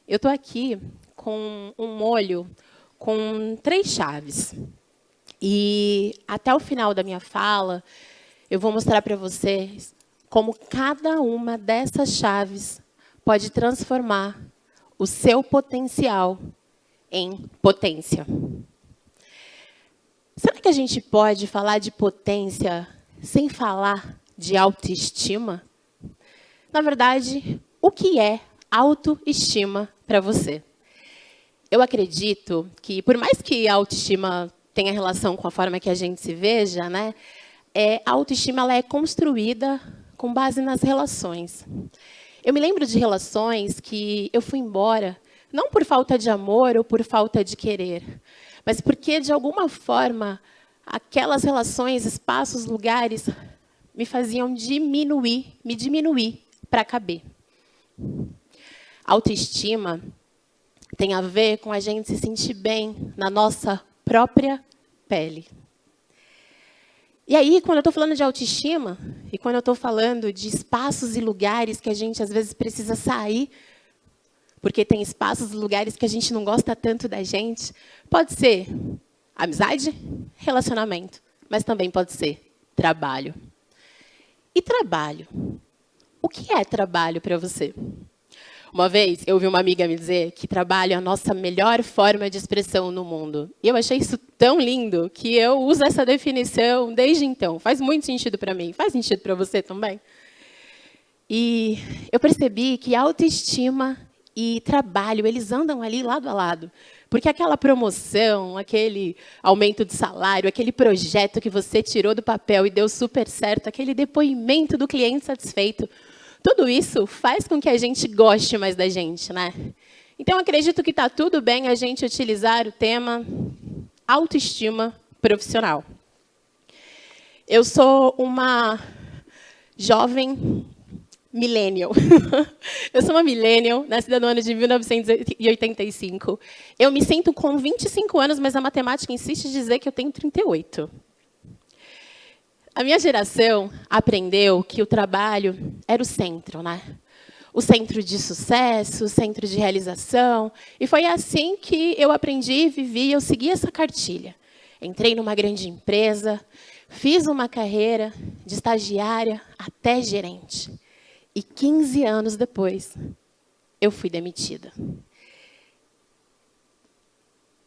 Eu estou aqui com um molho com 3 chaves. E até o final da minha fala, eu vou mostrar para vocês como cada uma dessas chaves pode transformar o seu potencial em potência. Será que a gente pode falar de potência sem falar de autoestima? Na verdade, o que é autoestima para você? Eu acredito que, por mais que a autoestima tenha relação com a forma que a gente se veja, né, a autoestima ela é construída com base nas relações. Eu me lembro de relações que eu fui embora, não por falta de amor ou por falta de querer, mas porque, de alguma forma, aquelas relações, espaços, lugares, me faziam me diminuir para caber. Autoestima tem a ver com a gente se sentir bem na nossa própria pele. E aí, quando eu estou falando de autoestima, e quando eu estou falando de espaços e lugares que a gente, às vezes, precisa sair, porque tem espaços e lugares que a gente não gosta tanto da gente, pode ser amizade, relacionamento, mas também pode ser trabalho. E trabalho? O que é trabalho para você? Uma vez, eu ouvi uma amiga me dizer que trabalho é a nossa melhor forma de expressão no mundo. E eu achei isso tão lindo que eu uso essa definição desde então. Faz muito sentido para mim. Faz sentido para você também? E eu percebi que autoestima e trabalho, eles andam ali lado a lado. Porque aquela promoção, aquele aumento de salário, aquele projeto que você tirou do papel e deu super certo, aquele depoimento do cliente satisfeito, tudo isso faz com que a gente goste mais da gente, né? Então, acredito que está tudo bem a gente utilizar o tema autoestima profissional. Eu sou uma jovem millennial. Eu sou uma millennial, nascida no ano de 1985. Eu me sinto com 25 anos, mas a matemática insiste em dizer que eu tenho 38. A minha geração aprendeu que o trabalho era o centro, né? O centro de sucesso, o centro de realização. E foi assim que eu aprendi, vivi, eu segui essa cartilha. Entrei numa grande empresa, fiz uma carreira de estagiária até gerente. E 15 anos depois, eu fui demitida.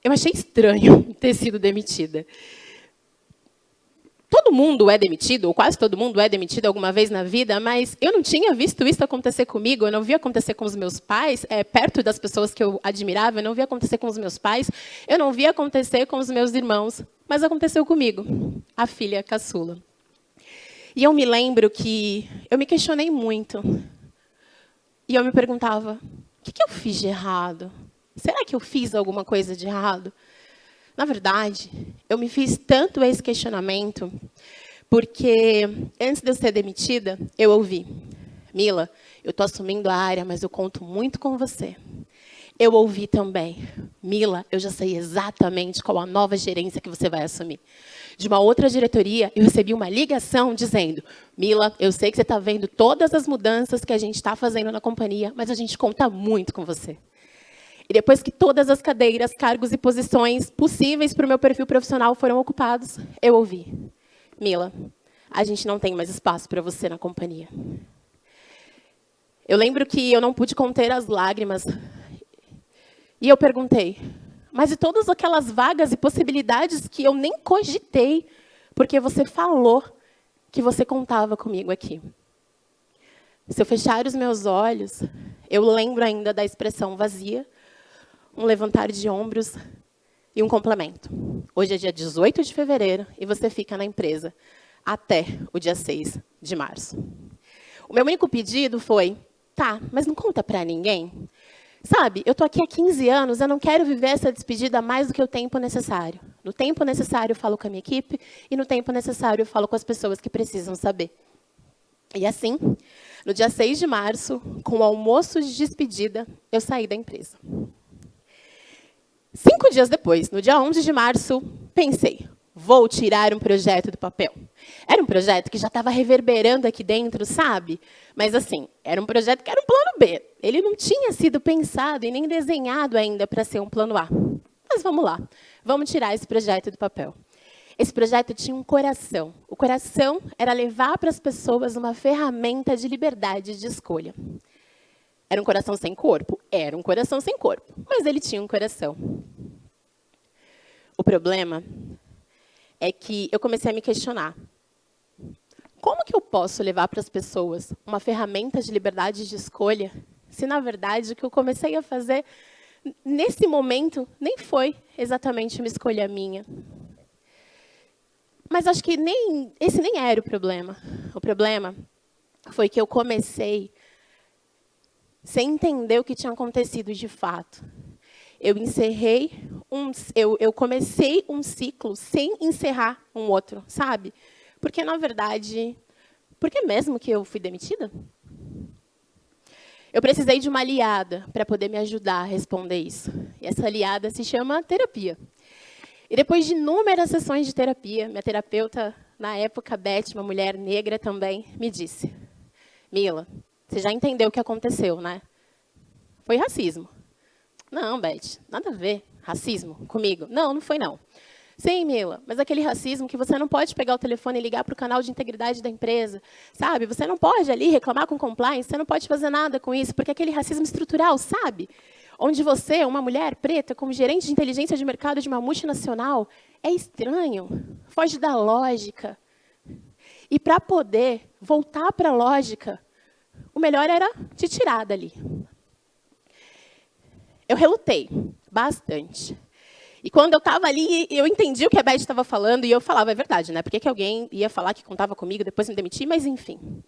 Eu achei estranho ter sido demitida. Todo mundo é demitido, ou quase todo mundo é demitido alguma vez na vida, mas eu não tinha visto isso acontecer comigo, eu não via acontecer com os meus pais, perto das pessoas que eu admirava, eu não via acontecer com os meus pais, eu não via acontecer com os meus irmãos, mas aconteceu comigo, a filha caçula. E eu me lembro que eu me questionei muito. E eu me perguntava, o que eu fiz de errado? Será que eu fiz alguma coisa de errado? Na verdade, eu me fiz tanto esse questionamento, porque antes de eu ser demitida, eu ouvi, Mila, eu estou assumindo a área, mas eu conto muito com você. Eu ouvi também, Mila, eu já sei exatamente qual a nova gerência que você vai assumir. De uma outra diretoria, eu recebi uma ligação dizendo, Mila, eu sei que você está vendo todas as mudanças que a gente está fazendo na companhia, mas a gente conta muito com você. E depois que todas as cadeiras, cargos e posições possíveis para o meu perfil profissional foram ocupados, eu ouvi, Mila, a gente não tem mais espaço para você na companhia. Eu lembro que eu não pude conter as lágrimas. E eu perguntei, mas e todas aquelas vagas e possibilidades que eu nem cogitei, porque você falou que você contava comigo aqui? Se eu fechar os meus olhos, eu lembro ainda da expressão vazia, um levantar de ombros e um complemento. Hoje é dia 18 de fevereiro e você fica na empresa até o dia 6 de março. O meu único pedido foi, tá, mas não conta para ninguém? Sabe, eu estou aqui há 15 anos, eu não quero viver essa despedida mais do que o tempo necessário. No tempo necessário, eu falo com a minha equipe, e no tempo necessário, eu falo com as pessoas que precisam saber. E assim, no dia 6 de março, com o almoço de despedida, eu saí da empresa. 5 dias depois, no dia 11 de março, pensei, vou tirar um projeto do papel. Era um projeto que já estava reverberando aqui dentro, sabe? Mas, assim, era um projeto que era um plano B. Ele não tinha sido pensado e nem desenhado ainda para ser um plano A. Mas vamos lá. Vamos tirar esse projeto do papel. Esse projeto tinha um coração. O coração era levar para as pessoas uma ferramenta de liberdade de escolha. Era um coração sem corpo? Era um coração sem corpo. Mas ele tinha um coração. O problema é que eu comecei a me questionar. Como que eu posso levar para as pessoas uma ferramenta de liberdade de escolha, se, na verdade, o que eu comecei a fazer, nesse momento, nem foi exatamente uma escolha minha? Mas acho que esse nem era o problema. O problema foi que eu comecei sem entender o que tinha acontecido de fato. Eu comecei um ciclo sem encerrar um outro, sabe? Porque, na verdade, por que mesmo que eu fui demitida? Eu precisei de uma aliada para poder me ajudar a responder isso. E essa aliada se chama terapia. E depois de inúmeras sessões de terapia, minha terapeuta, na época, Beth, uma mulher negra também, me disse: Mila, você já entendeu o que aconteceu, né? Foi racismo. Não, Beth, nada a ver. Racismo comigo? Não, não foi não. Sim, Mila, mas aquele racismo que você não pode pegar o telefone e ligar para o canal de integridade da empresa, sabe? Você não pode ali reclamar com compliance, você não pode fazer nada com isso, porque aquele racismo estrutural, sabe? Onde você, uma mulher preta, como gerente de inteligência de mercado de uma multinacional, é estranho, foge da lógica. E para poder voltar para a lógica, o melhor era te tirar dali. Eu relutei bastante. E quando eu estava ali, eu entendi o que a Beth estava falando, e eu falava, é verdade, né? Por que alguém ia falar que contava comigo, depois me demitir? Mas, enfim.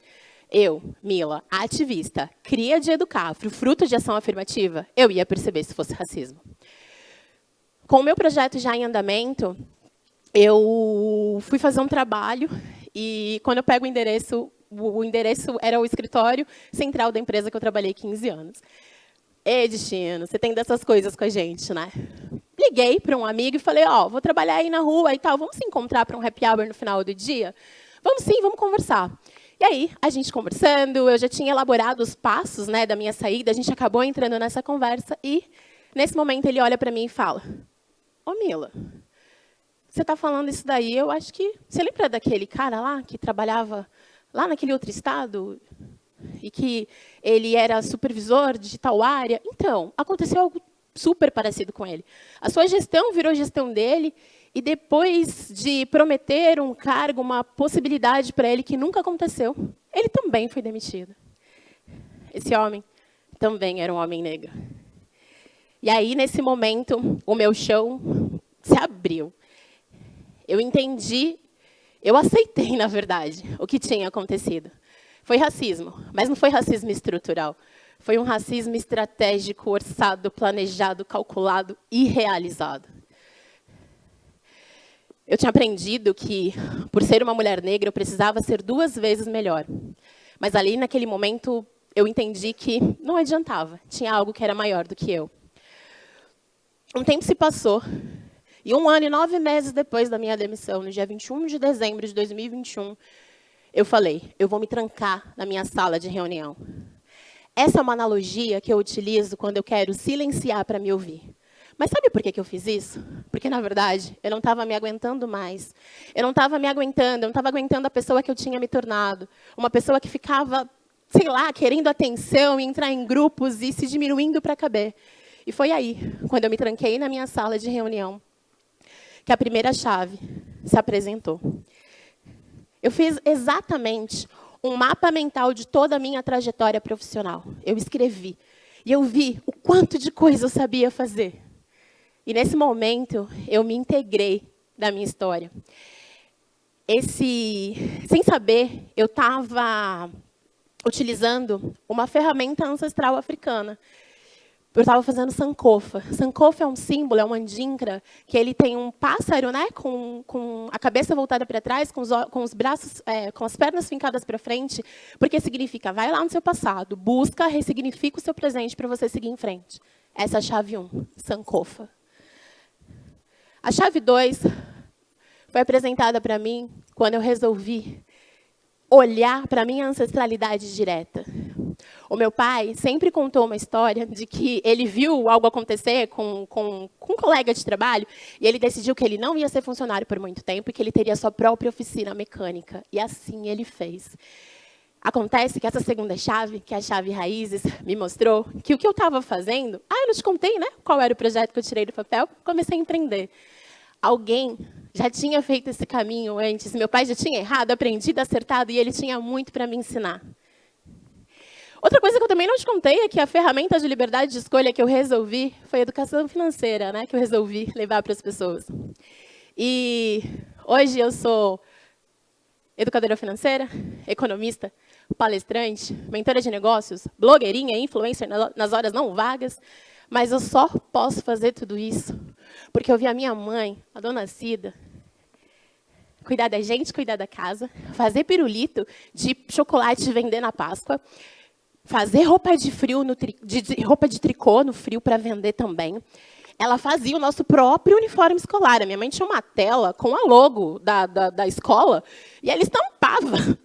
Eu, Mila, ativista, cria de educar, fruto de ação afirmativa, eu ia perceber se fosse racismo. Com o meu projeto já em andamento, eu fui fazer um trabalho, e quando eu pego o endereço era o escritório central da empresa que eu trabalhei 15 anos. Ei, destino, você tem dessas coisas com a gente, né? Liguei para um amigo e falei, vou trabalhar aí na rua e tal, vamos se encontrar para um happy hour no final do dia? Vamos sim, vamos conversar. E aí, a gente conversando, eu já tinha elaborado os passos, né, da minha saída, a gente acabou entrando nessa conversa e, nesse momento, ele olha para mim e fala, ô Mila, você está falando isso daí, eu acho que... Você lembra daquele cara lá que trabalhava lá naquele outro estado e que ele era supervisor de tal área? Então, aconteceu algo super parecido com ele. A sua gestão virou gestão dele, e depois de prometer um cargo, uma possibilidade para ele que nunca aconteceu, ele também foi demitido. Esse homem também era um homem negro. E aí, nesse momento, o meu chão se abriu. Eu entendi, eu aceitei, na verdade, o que tinha acontecido. Foi racismo, mas não foi racismo estrutural. Foi um racismo estratégico, orçado, planejado, calculado e realizado. Eu tinha aprendido que, por ser uma mulher negra, eu precisava ser 2 vezes melhor. Mas ali, naquele momento, eu entendi que não adiantava. Tinha algo que era maior do que eu. Um tempo se passou, e 1 ano e 9 meses depois da minha demissão, no dia 21 de dezembro de 2021, eu falei, eu vou me trancar na minha sala de reunião. Essa é uma analogia que eu utilizo quando eu quero silenciar para me ouvir. Mas sabe por que eu fiz isso? Porque, na verdade, eu não estava me aguentando mais. Eu não estava me aguentando, eu não estava aguentando a pessoa que eu tinha me tornado. Uma pessoa que ficava, sei lá, querendo atenção, e entrar em grupos e se diminuindo para caber. E foi aí, quando eu me tranquei na minha sala de reunião, que a primeira chave se apresentou. Eu fiz exatamente um mapa mental de toda a minha trajetória profissional. Eu escrevi. E eu vi o quanto de coisa eu sabia fazer. E, nesse momento, eu me integrei da minha história. Sem saber, eu estava utilizando uma ferramenta ancestral africana. Eu estava fazendo sankofa. Sankofa é um símbolo, é uma mandingra, que ele tem um pássaro, né, com a cabeça voltada para trás, com os braços, com as pernas fincadas para frente, porque significa, vai lá no seu passado, busca, ressignifica o seu presente para você seguir em frente. Essa é a chave 1, sankofa. A chave 2 foi apresentada para mim quando eu resolvi olhar para a minha ancestralidade direta. O meu pai sempre contou uma história de que ele viu algo acontecer com um colega de trabalho e ele decidiu que ele não ia ser funcionário por muito tempo e que ele teria sua própria oficina mecânica. E assim ele fez. Acontece que essa segunda chave, que é a chave Raízes, me mostrou que o que eu estava fazendo... eu não te contei, né? Qual era o projeto que eu tirei do papel? Comecei a empreender. Alguém já tinha feito esse caminho antes. Meu pai já tinha errado, aprendido, acertado, e ele tinha muito para me ensinar. Outra coisa que eu também não te contei é que a ferramenta de liberdade de escolha que eu resolvi foi a educação financeira, né? Que eu resolvi levar para as pessoas. E hoje eu sou educadora financeira, economista, palestrante, mentora de negócios, blogueirinha, influencer nas horas não vagas, mas eu só posso fazer tudo isso porque eu vi a minha mãe, a dona Cida, cuidar da gente, cuidar da casa, fazer pirulito de chocolate e vender na Páscoa, fazer roupa de frio, roupa de tricô no frio para vender também. Ela fazia o nosso próprio uniforme escolar. A minha mãe tinha uma tela com a logo da escola e ela estampava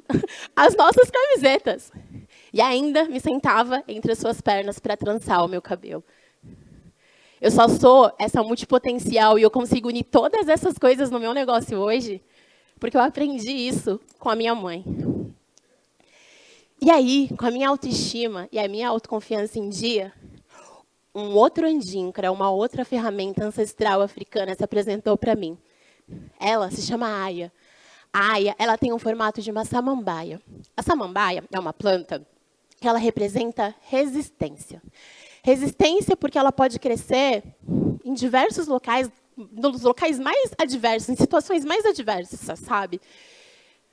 as nossas camisetas. E ainda me sentava entre as suas pernas para trançar o meu cabelo. Eu só sou essa multipotencial e eu consigo unir todas essas coisas no meu negócio hoje porque eu aprendi isso com a minha mãe. E aí, com a minha autoestima e a minha autoconfiança em dia, um outro andinkra, uma outra ferramenta ancestral africana se apresentou para mim. Ela se chama Aya. A Aya, ela tem um formato de uma samambaia. A samambaia é uma planta que ela representa resistência. Resistência porque ela pode crescer em diversos locais, nos locais mais adversos, em situações mais adversas, sabe?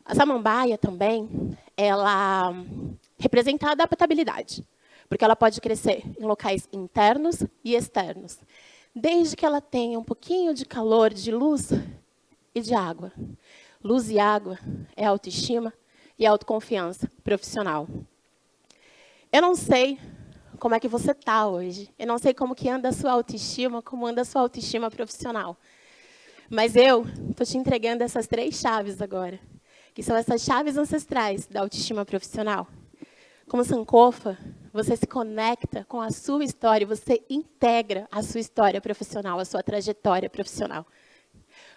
A samambaia também, ela representa a adaptabilidade, porque ela pode crescer em locais internos e externos, desde que ela tenha um pouquinho de calor, de luz e de água. Luz e água é autoestima e autoconfiança profissional. Eu não sei como é que você está hoje. Eu não sei como que anda a sua autoestima, como anda a sua autoestima profissional. Mas eu estou te entregando essas 3 chaves agora, que são essas chaves ancestrais da autoestima profissional. Como Sankofa, você se conecta com a sua história, você integra a sua história profissional, a sua trajetória profissional.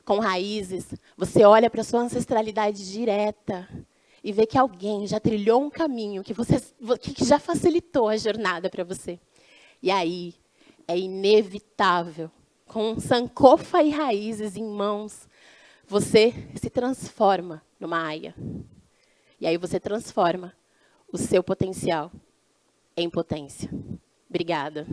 Com Raízes, você olha para a sua ancestralidade direta e vê que alguém já trilhou um caminho que já facilitou a jornada para você. E aí, é inevitável, com Sankofa e Raízes em mãos, você se transforma numa Aya. E aí você transforma o seu potencial em potência. Obrigada.